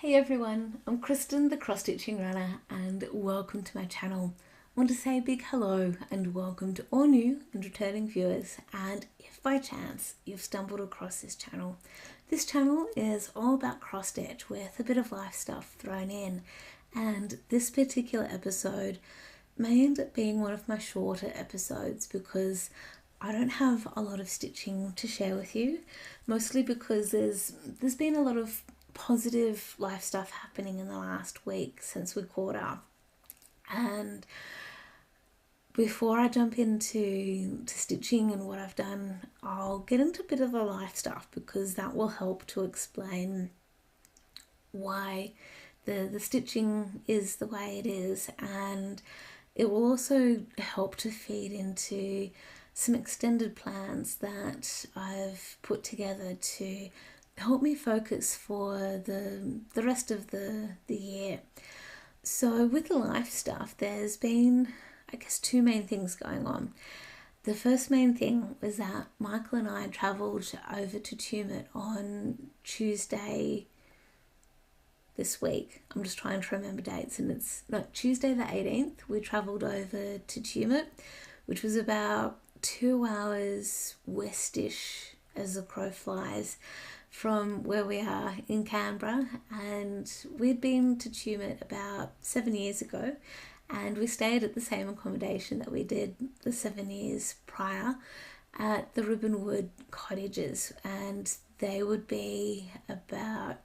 Hey everyone, I'm Kristen the Cross Stitching Runner and welcome to my channel. I want to say a big hello and welcome to all new and returning viewers, and if by chance you've stumbled across this channel is all about cross stitch with a bit of life stuff thrown in, and this particular episode may end up being one of my shorter episodes because I don't have a lot of stitching to share with you, mostly because there's been a lot of positive life stuff happening in the last week since we caught up. And before I jump into stitching and what I've done, I'll get into a bit of the life stuff because that will help to explain why the stitching is the way it is, and it will also help to feed into some extended plans that I've put together to help me focus for the rest of the year. So with the life stuff, there's been, I guess, two main things going on. The first main thing was that Michael and I travelled over to Tumut on Tuesday this week. I'm just trying to remember dates, and it's not Tuesday the 18th. We travelled over to Tumut, which was about 2 hours westish as the crow flies from where we are in Canberra, and we'd been to Tumut about 7 years ago, and we stayed at the same accommodation that we did the 7 years prior at the Ribbonwood cottages, and they would be about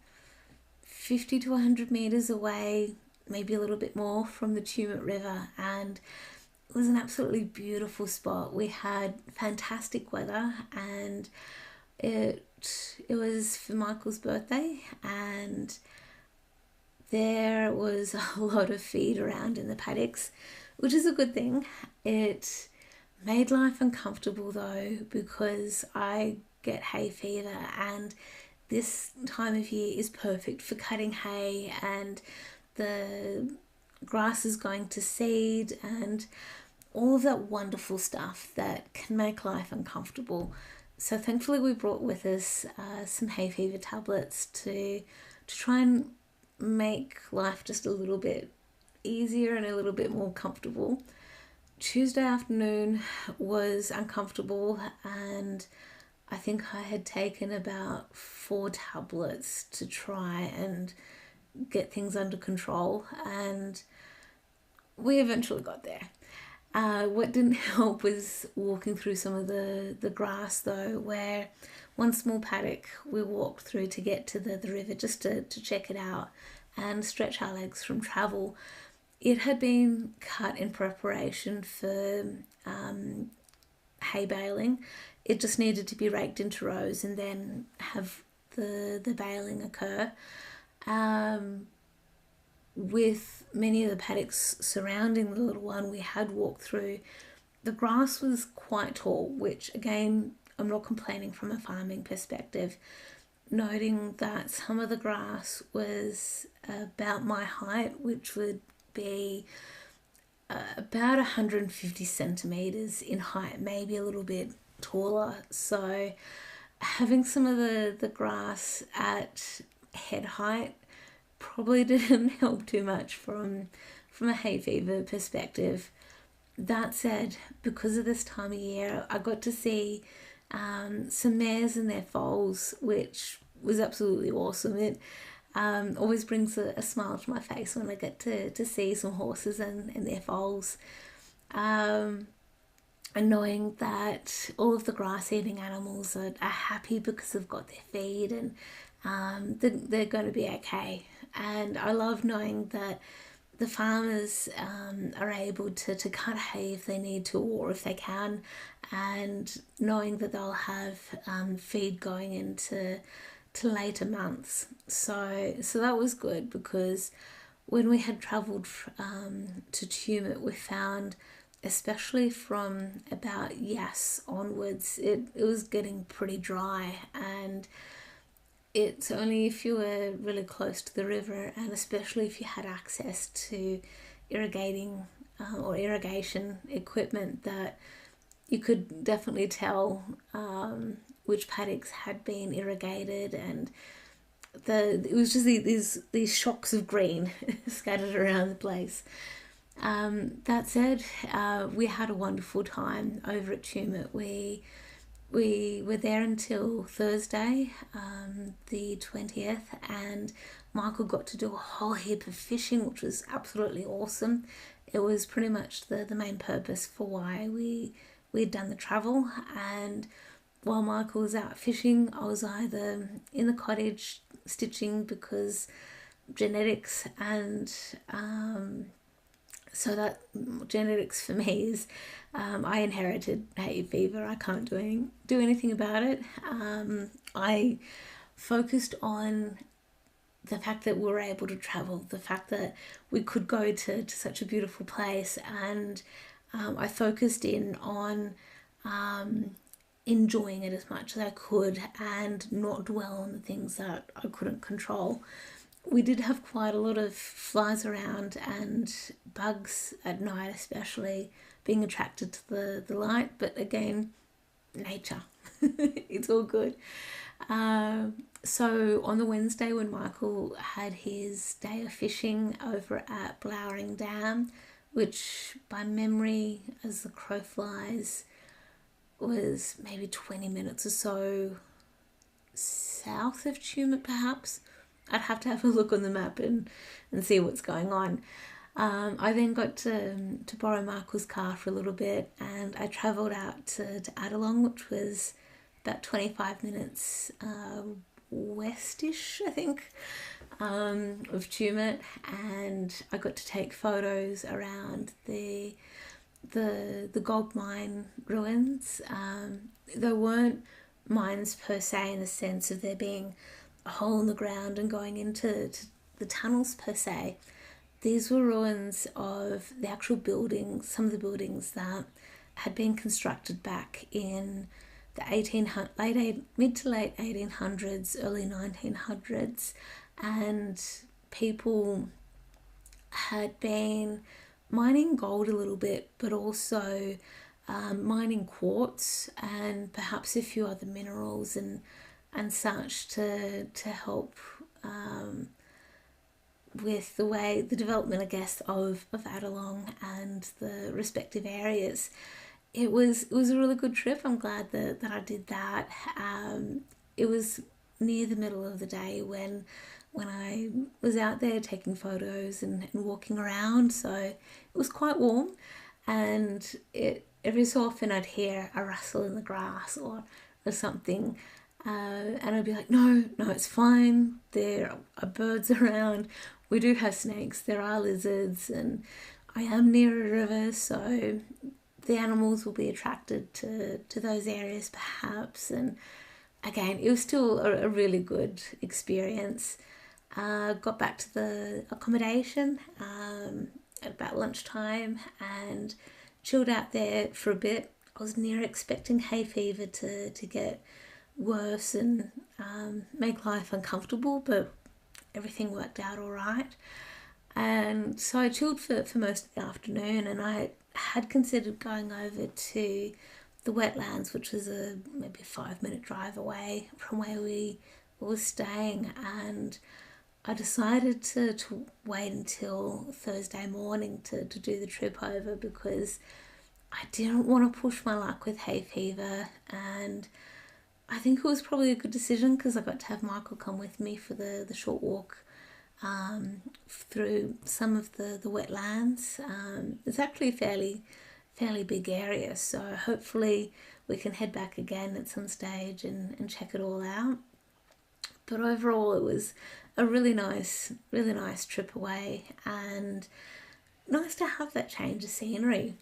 50 to 100 metres away, maybe a little bit more, from the Tumut River, and it was an absolutely beautiful spot. We had fantastic weather, and it was for Michael's birthday, and there was a lot of feed around in the paddocks, which is a good thing. It made life uncomfortable though, because I get hay fever, and this time of year is perfect for cutting hay, and the grass is going to seed and all of that wonderful stuff that can make life uncomfortable. So thankfully we brought with us some hay fever tablets to try and make life just a little bit easier and a little bit more comfortable. Tuesday afternoon was uncomfortable, and I think I had taken about 4 tablets to try and get things under control, and we eventually got there. What didn't help was walking through some of the grass though, where one small paddock we walked through to get to the river just to check it out and stretch our legs from travel. It had been cut in preparation for hay baling. It just needed to be raked into rows and then have the baling occur. With many of the paddocks surrounding the little one we had walked through, the grass was quite tall, which again, I'm not complaining from a farming perspective, noting that some of the grass was about my height, which would be about 150 centimeters in height, maybe a little bit taller. So having some of the grass at head height probably didn't help too much from a hay fever perspective. That said, because of this time of year, I got to see some mares and their foals, which was absolutely awesome. It always brings a smile to my face when I get to see some horses and their foals. And knowing that all of the grass-eating animals are happy because they've got their feed, and they're going to be okay. And I love knowing that the farmers are able to cut hay if they need to or if they can, and knowing that they'll have feed going into later months. So that was good, because when we had travelled to Tumut, we found, especially from about Yass onwards, it was getting pretty dry, and it's only if you were really close to the river, and especially if you had access to irrigating or irrigation equipment, that you could definitely tell which paddocks had been irrigated and it was just these shocks of green scattered around the place. That said, we had a wonderful time over at Tumut. We were there until Thursday, the 20th, and Michael got to do a whole heap of fishing, which was absolutely awesome. It was pretty much the main purpose for why we'd done the travel. And while Michael was out fishing, I was either in the cottage stitching because genetics, and so that genetics for me is I inherited hay fever. I can't do anything about it. I focused on the fact that we were able to travel, the fact that we could go to such a beautiful place, and I focused in on enjoying it as much as I could and not dwell on the things that I couldn't control. We did have quite a lot of flies around and bugs at night, especially being attracted to the light, but again, nature. It's all good. So on the Wednesday, when Michael had his day of fishing over at Blowering Dam, which by memory, as the crow flies, was maybe 20 minutes or so south of Tumut, perhaps. I'd have to have a look on the map and see what's going on. I then got to borrow Michael's car for a little bit, and I travelled out to Adelong, which was about 25 minutes westish, I think, of Tumut, and I got to take photos around the gold mine ruins. There weren't mines per se in the sense of there being a hole in the ground and going into the tunnels per se. These were ruins of the actual buildings, some of the buildings that had been constructed back in the mid to late 1800s, early 1900s, and people had been mining gold a little bit, but also mining quartz and perhaps a few other minerals and such to help with the development, I guess, of Adelong and the respective areas. It was a really good trip. I'm glad that I did that. It was near the middle of the day when I was out there taking photos and walking around, so it was quite warm, and every so often I'd hear a rustle in the grass or something, and I'd be like, no, it's fine, there are birds around, we do have snakes, there are lizards, and I am near a river, so the animals will be attracted to those areas perhaps. And again, it was still a really good experience. Got back to the accommodation at about lunchtime and chilled out there for a bit. I was near expecting hay fever to get worse and make life uncomfortable, but everything worked out all right. And so I chilled for most of the afternoon, and I had considered going over to the wetlands, which was maybe a 5-minute drive away from where we were staying, and I decided to wait until Thursday morning to do the trip over because I didn't want to push my luck with hay fever, and I think it was probably a good decision because I got to have Michael come with me for the short walk through some of the wetlands. It's actually a fairly big area, so hopefully we can head back again at some stage and check it all out. But overall it was a really nice trip away, and nice to have that change of scenery.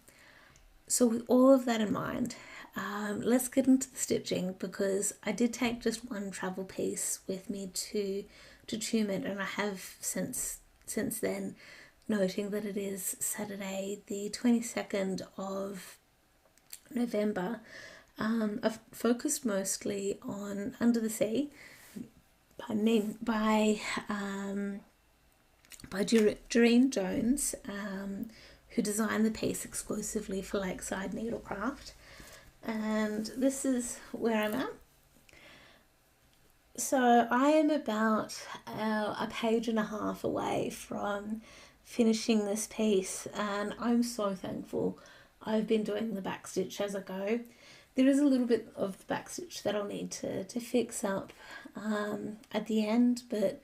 So with all of that in mind, let's get into the stitching, because I did take just one travel piece with me to Tumut, and I have since then, noting that it is Saturday the 22nd of November. I've focused mostly on Under the Sea by Doreen Jones, who designed the piece exclusively for Lakeside Needlecraft, and this is where I'm at. So I am about a page and a half away from finishing this piece, and I'm so thankful. I've been doing the backstitch as I go. There is a little bit of the backstitch that I'll need to fix up at the end, but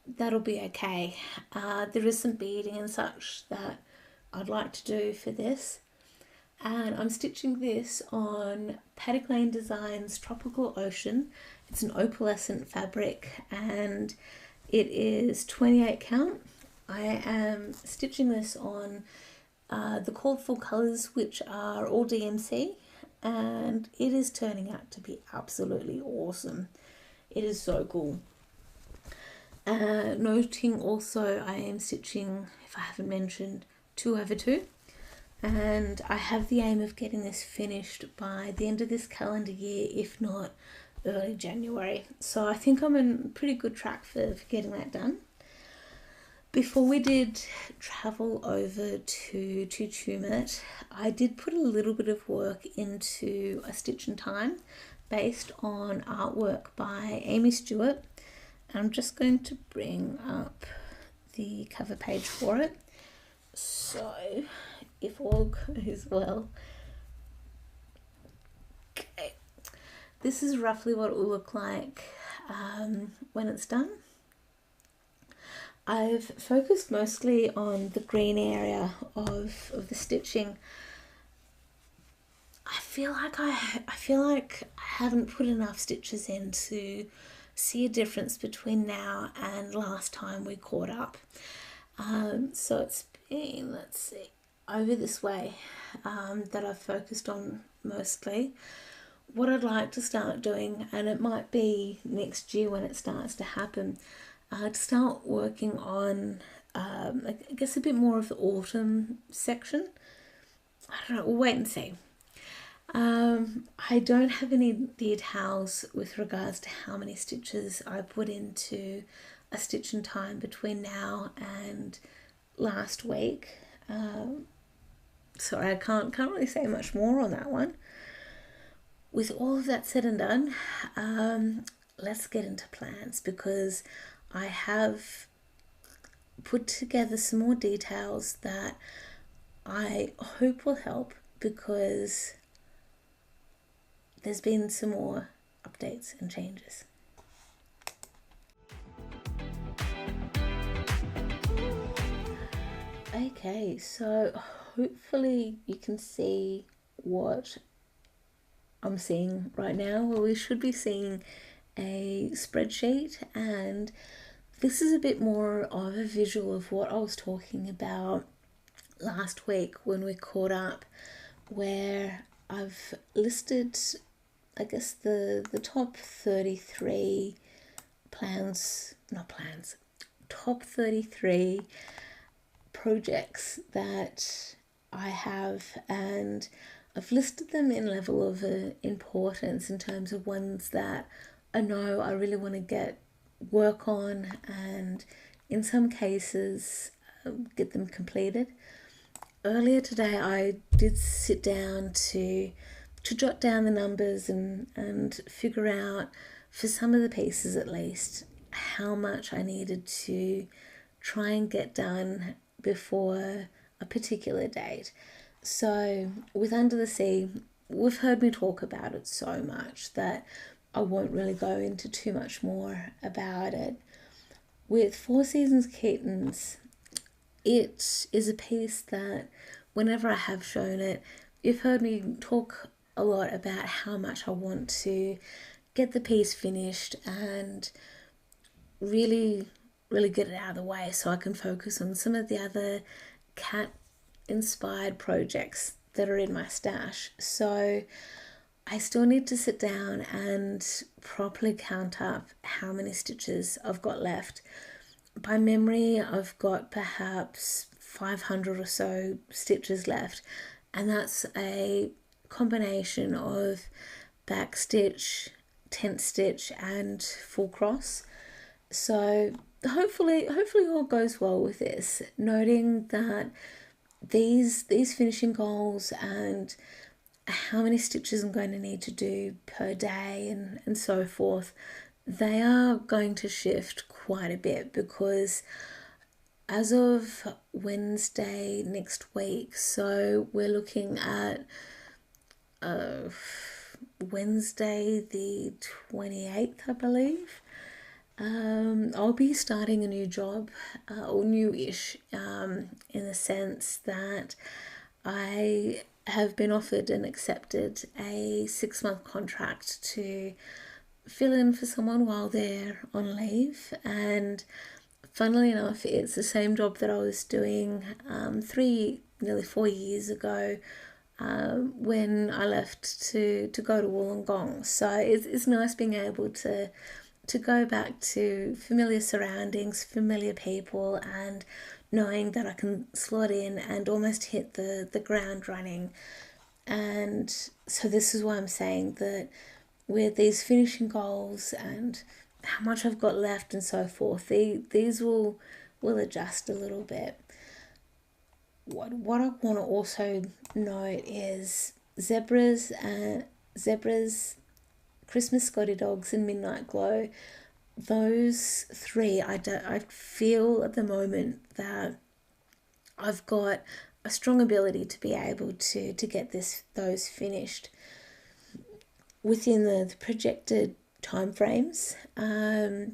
that'll be okay. There is some beading and such that I'd like to do for this, and I'm stitching this on Paddock Lane Designs Tropical Ocean. It's an opalescent fabric and it is 28 count. I am stitching this on the called for colours, which are all DMC, and it is turning out to be absolutely awesome. It is so cool. Noting also I am stitching, if I haven't mentioned, 2/2, and I have the aim of getting this finished by the end of this calendar year, if not early January. So I think I'm in pretty good track for getting that done. Before we did travel over to Tumut, I did put a little bit of work into a Stitch in Time based on artwork by Amy Stewart. I'm just going to bring up the cover page for it. So, if all goes well. Okay, this is roughly what it will look like when it's done. I've focused mostly on the green area of the stitching. I feel like I haven't put enough stitches in to see a difference between now and last time we caught up. So it's been, let's see, over this way that I've focused on mostly. What I'd like to start doing, and it might be next year when it starts to happen, to start working on, I guess, a bit more of the autumn section. I don't know, we'll wait and see. I don't have any details with regards to how many stitches I put into a Stitch in Time between now and last week. Sorry, I can't really say much more on that one. With all of that said and done, let's get into plans, because I have put together some more details that I hope will help, because there's been some more updates and changes. Okay, so hopefully you can see what I'm seeing right now. Well, we should be seeing a spreadsheet, and this is a bit more of a visual of what I was talking about last week when we caught up, where I've listed, I guess, the top 33 top 33 projects that I have, and I've listed them in level of importance in terms of ones that I know I really want to get work on, and in some cases get them completed. Earlier today I did sit down to jot down the numbers and figure out, for some of the pieces at least, how much I needed to try and get done before a particular date. So with Under the Sea, we've heard me talk about it so much that I won't really go into too much more about it. With Four Seasons Kittens, it is a piece that whenever I have shown it, you've heard me talk a lot about how much I want to get the piece finished and really get it out of the way so I can focus on some of the other cat inspired projects that are in my stash. So I still need to sit down and properly count up how many stitches I've got left. By memory, I've got perhaps 500 or so stitches left, and that's a combination of back stitch, tent stitch and full cross. So hopefully all goes well with this, noting that these finishing goals and how many stitches I'm going to need to do per day and so forth they are going to shift quite a bit, because as of Wednesday next week, so we're looking at Wednesday the 28th, I believe. I'll be starting a new job, or new-ish, in the sense that I have been offered and accepted a 6-month contract to fill in for someone while they're on leave. And funnily enough, it's the same job that I was doing nearly 4 years ago, when I left to go to Wollongong. So it's nice being able to go back to familiar surroundings, familiar people, and knowing that I can slot in and almost hit the ground running. And so this is why I'm saying that with these finishing goals and how much I've got left and so forth, these will adjust a little bit. What I want to also note is zebras, Christmas Scotty Dogs, and Midnight Glow. Those three, I feel at the moment that I've got a strong ability to be able to get those finished within the projected time frames. I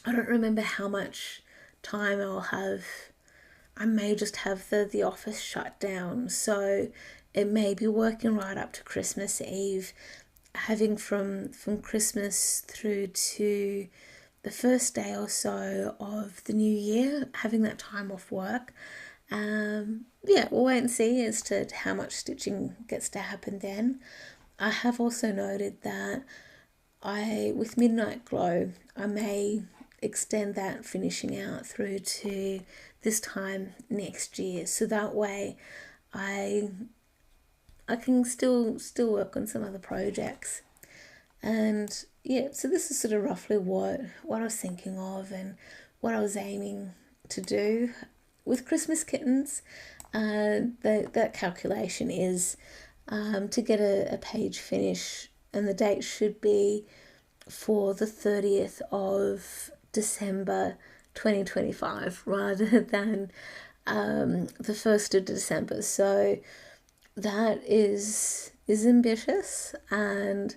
don't remember how much time I'll have. I may just have the office shut down, so it may be working right up to Christmas Eve, having from Christmas through to the first day or so of the new year, having that time off work. Yeah, we'll wait and see as to how much stitching gets to happen then. I have also noted that with Midnight Glow, I may extend that finishing out through to this time next year, so that way I can still work on some other projects. And yeah, so this is sort of roughly what I was thinking of and what I was aiming to do with Christmas Kittens. That calculation is to get a page finish, and the date should be for the 30th of December 2025 rather than the 1st of December. So that is ambitious, and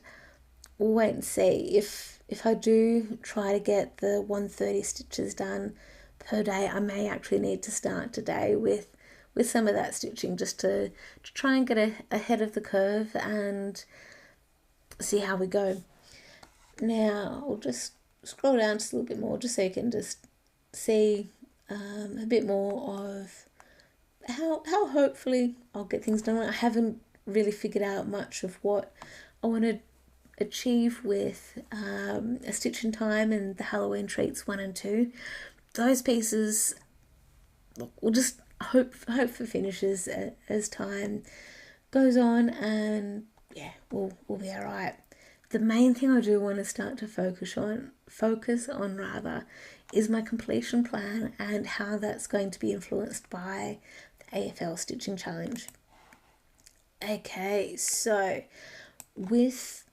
we'll wait and see. If I do try to get the 130 stitches done per day, I may actually need to start today with some of that stitching, just to try and get ahead of the curve and see how we go. Now I'll just scroll down just a little bit more, just so you can just see a bit more of how hopefully I'll get things done. I haven't really figured out much of what I want to achieve with a Stitch in Time and the Halloween Treats 1 and 2. Those pieces, look, we'll just hope for finishes as time goes on, and yeah, we'll be all right. The main thing I do want to start to focus on rather, is my completion plan and how that's going to be influenced by the AFL Stitching Challenge. Okay, so with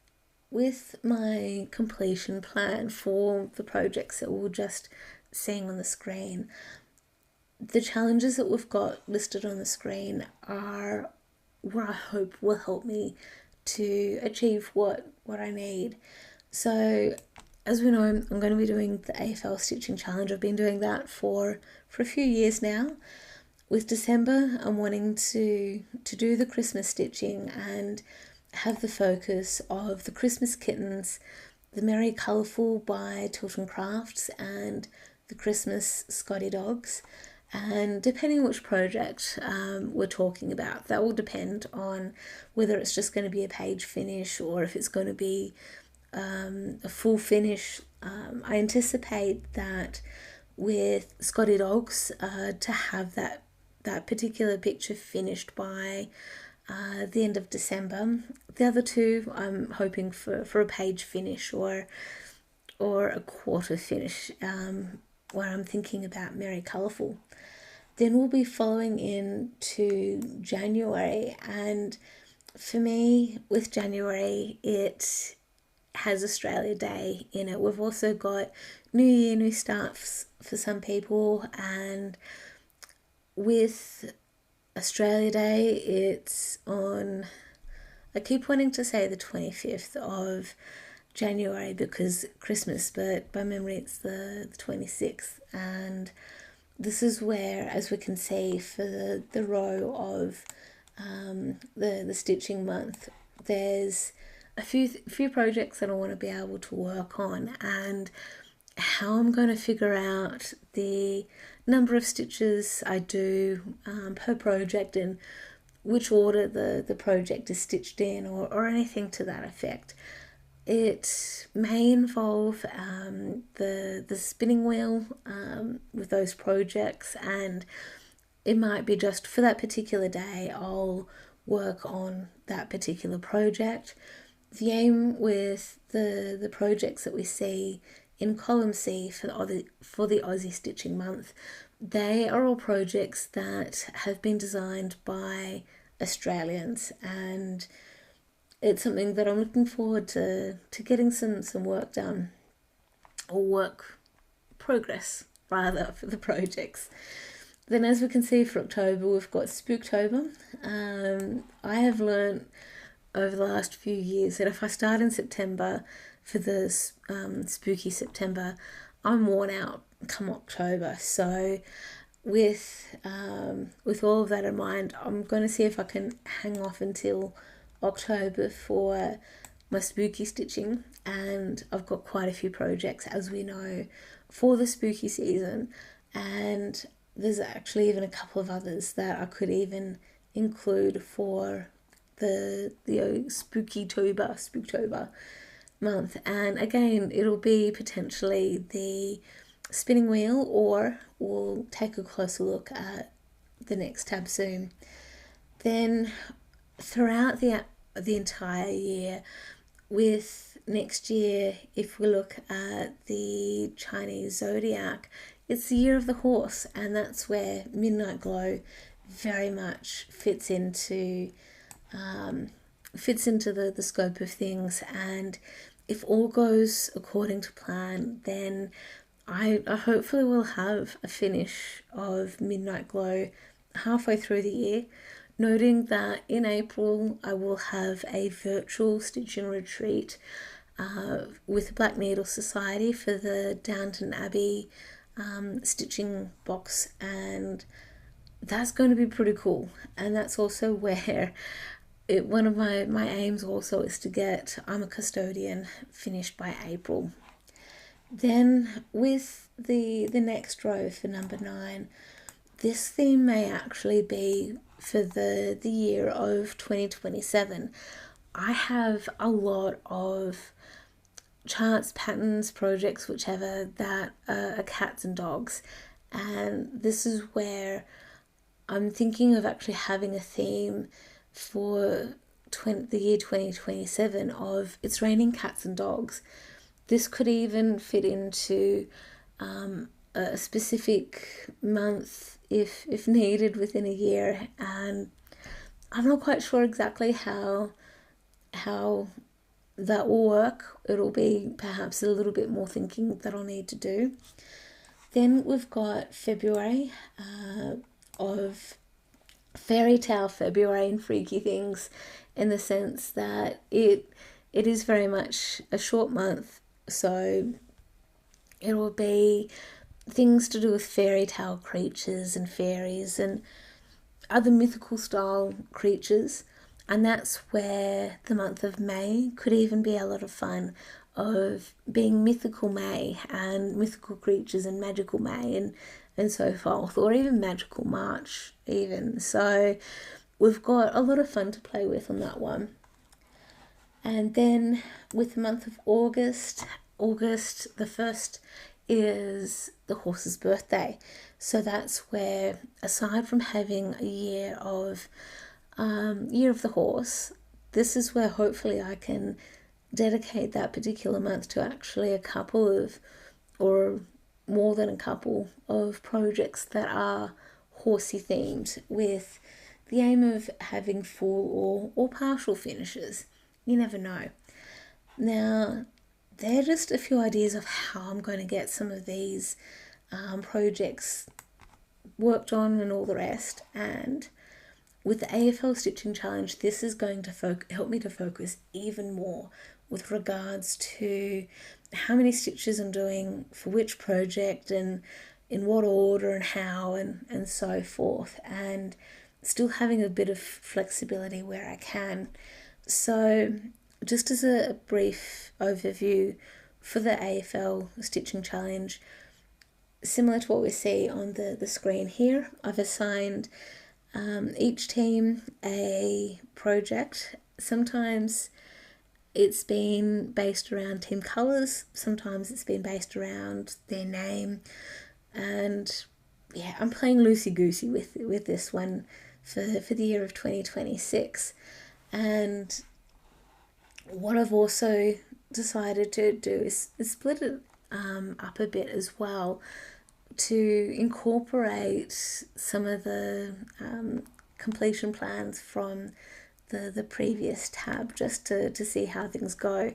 my completion plan for the projects that we're just seeing on the screen, the challenges that we've got listed on the screen are where I hope will help me to achieve what I need. So as we know, I'm going to be doing the AFL Stitching Challenge. I've been doing that for a few years now. With December, I'm wanting to do the Christmas stitching and have the focus of the Christmas Kittens, the Merry Colourful by Tilton Crafts, and the Christmas Scotty Dogs. And depending on which project we're talking about, that will depend on whether it's just going to be a page finish or if it's going to be a full finish. I anticipate that with Scotty Dogs to have that particular picture finished by the end of December. The other two, I'm hoping for a page finish or a quarter finish, where I'm thinking about Merry Colourful. Then we'll be following into January, and for me with January, it has Australia Day in it. We've also got New Year, New Starts for some people, and with Australia Day, it's on, I keep wanting to say the 25th of January because Christmas, but by memory it's the 26th. And this is where, as we can see for the row of the stitching month, there's a few projects that I want to be able to work on, and how I'm going to figure out the number of stitches I do per project and which order the project is stitched in, or anything to that effect. It may involve the spinning wheel with those projects, and it might be just for that particular day I'll work on that particular project. The aim with the projects that we see in column C for the Aussie Stitching Month, they are all projects that have been designed by Australians, and it's something that I'm looking forward to getting some work done, or work progress rather, for the projects. Then, as we can see, for October we've got Spooktober. I have learnt over the last few years that if I start in September for the spooky September, I'm worn out come October. So with all of that in mind, I'm going to see if I can hang off until October for my spooky stitching, and I've got quite a few projects, as we know, for the spooky season, and there's actually even a couple of others that I could even include for the Spooktober month. And again, it'll be potentially the spinning wheel, or we'll take a closer look at the next tab soon. Then throughout the entire year, with next year, if we look at the Chinese zodiac, it's the year of the horse, and that's where Midnight Glow very much fits into the scope of things. And if all goes according to plan, then I hopefully will have a finish of Midnight Glow halfway through the year, noting that in April I will have a virtual stitching retreat with the Black Needle Society for the Downton Abbey stitching box, and that's going to be pretty cool. And that's also where one of my aims also is to get I'm a Custodian finished by April. Then with the next row for number 9, this theme may actually be for the year of 2027. I have a lot of charts, patterns, projects, whichever, that are cats and dogs, and this is where I'm thinking of actually having a theme for the year 2027 of It's Raining Cats and Dogs. This could even fit into a specific month if needed within a year, and I'm not quite sure exactly how that will work. It'll be perhaps a little bit more thinking that I'll need to do. Then we've got February of Fairy Tale February and Freaky Things, in the sense that it is very much a short month, so it will be things to do with fairy tale creatures and fairies and other mythical style creatures. And that's where the month of May could even be a lot of fun, of being mythical May and mythical creatures and magical May and so forth, or even magical March even. So we've got a lot of fun to play with on that one. And then with the month of August the 1st is the horse's birthday. So that's where, aside from having a year of the horse, this is where hopefully I can dedicate that particular month to actually a couple of, or more than a couple of projects that are horsey themed, with the aim of having full or partial finishes. You never know. Now, they're just a few ideas of how I'm going to get some of these projects worked on and all the rest. And with the AFL Stitching Challenge, this is going to help me to focus even more with regards to how many stitches I'm doing for which project and in what order and how and so forth, and still having a bit of flexibility where I can. So just as a brief overview for the AFL Stitching Challenge, similar to what we see on the screen here, I've assigned each team a project. Sometimes it's been based around team colours, sometimes it's been based around their name, and yeah, I'm playing loosey-goosey with this one for the year of 2026. And what I've also decided to do is split it up a bit as well, to incorporate some of the completion plans from the previous tab, just to see how things go.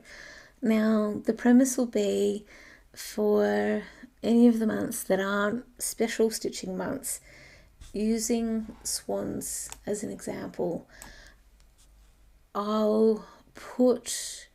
Now, the premise will be for any of the months that aren't special stitching months, using swans as an example, I'll put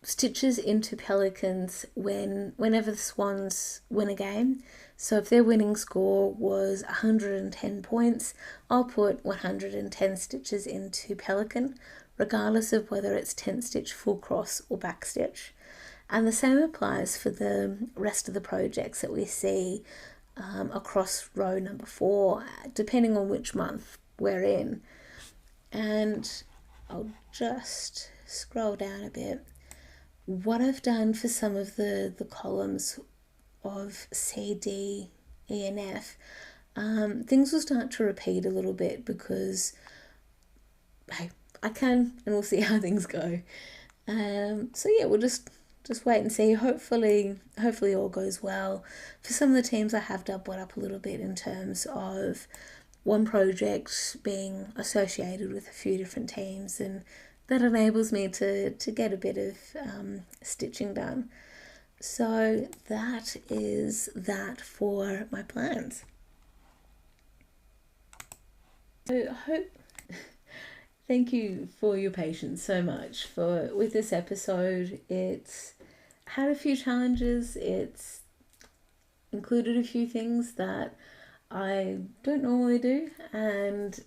stitches into pelicans whenever the swans win a game. So if their winning score was 110 points, I'll put 110 stitches into pelican, regardless of whether it's 10 stitch full cross or back stitch. And the same applies for the rest of the projects that we see across row number 4, depending on which month we're in. And I'll just scroll down a bit. What I've done for some of the columns of C, D, E and F, things will start to repeat a little bit because, hey, I can, and we'll see how things go. So yeah, we'll just wait and see. Hopefully all goes well. For some of the teams, I have doubled up a little bit in terms of one project being associated with a few different teams, and that enables me to get a bit of stitching done. So that is that for my plans. So I hope thank you for your patience so much with this episode. It's had a few challenges. It's included a few things that I don't normally do, and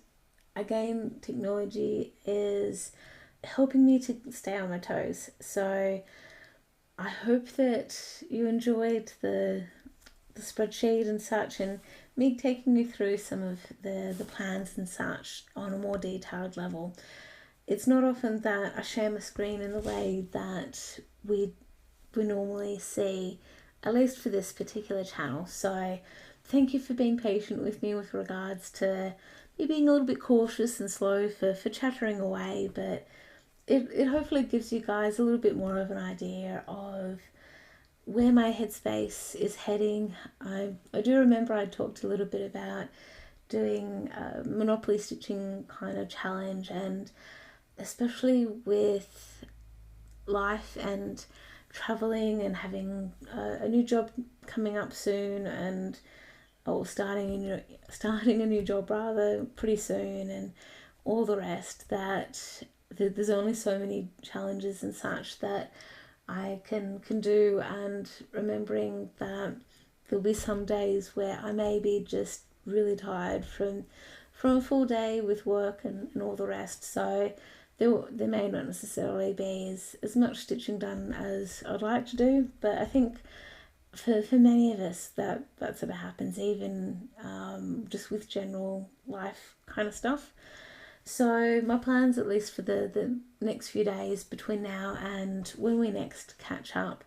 again, technology is helping me to stay on my toes. So I hope that you enjoyed the spreadsheet and such, and me taking you through some of the plans and such on a more detailed level. It's not often that I share my screen in the way that we normally see, at least for this particular channel. So thank you for being patient with me with regards to me being a little bit cautious and slow for chattering away, but it hopefully gives you guys a little bit more of an idea of where my headspace is heading. I do remember I talked a little bit about doing a Monopoly stitching kind of challenge, and especially with life and traveling and having a new job coming up soon, and starting a new job rather pretty soon, and all the rest, that there's only so many challenges and such that I can do, and remembering that there'll be some days where I may be just really tired from a full day with work and all the rest. So there may not necessarily be as much stitching done as I'd like to do, but I think for many of us that sort of happens, even just with general life kind of stuff. So my plans, at least for the next few days between now and when we next catch up,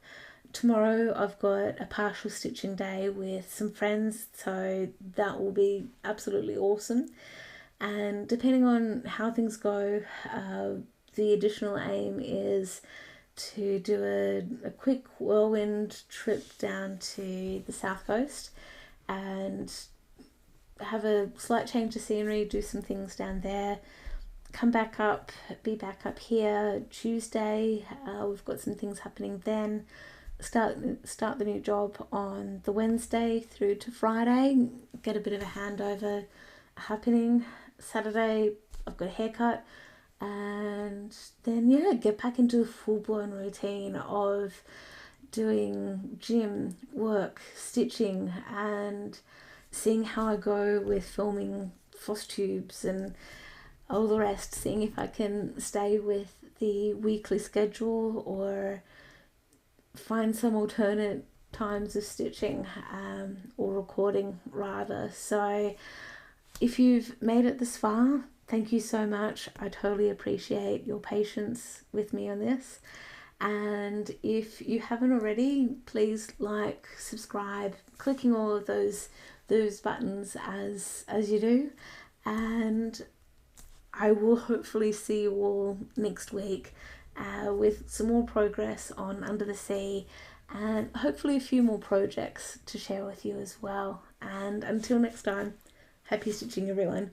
tomorrow I've got a partial stitching day with some friends, so that will be absolutely awesome. And depending on how things go, the additional aim is to do a quick whirlwind trip down to the south coast and have a slight change of scenery, do some things down there. be back up here Tuesday. We've got some things happening then. Start the new job on the Wednesday through to Friday. Get a bit of a handover happening. Saturday I've got a haircut, and then get back into a full-blown routine of doing gym work, stitching, and seeing how I go with filming Flosstubes and all the rest, seeing if I can stay with the weekly schedule or find some alternate times of stitching or recording rather. So if you've made it this far, thank you so much. I totally appreciate your patience with me on this. And if you haven't already, please like, subscribe, clicking all of those buttons as you do. And I will hopefully see you all next week with some more progress on Under the Sea, and hopefully a few more projects to share with you as well. And until next time, happy stitching everyone.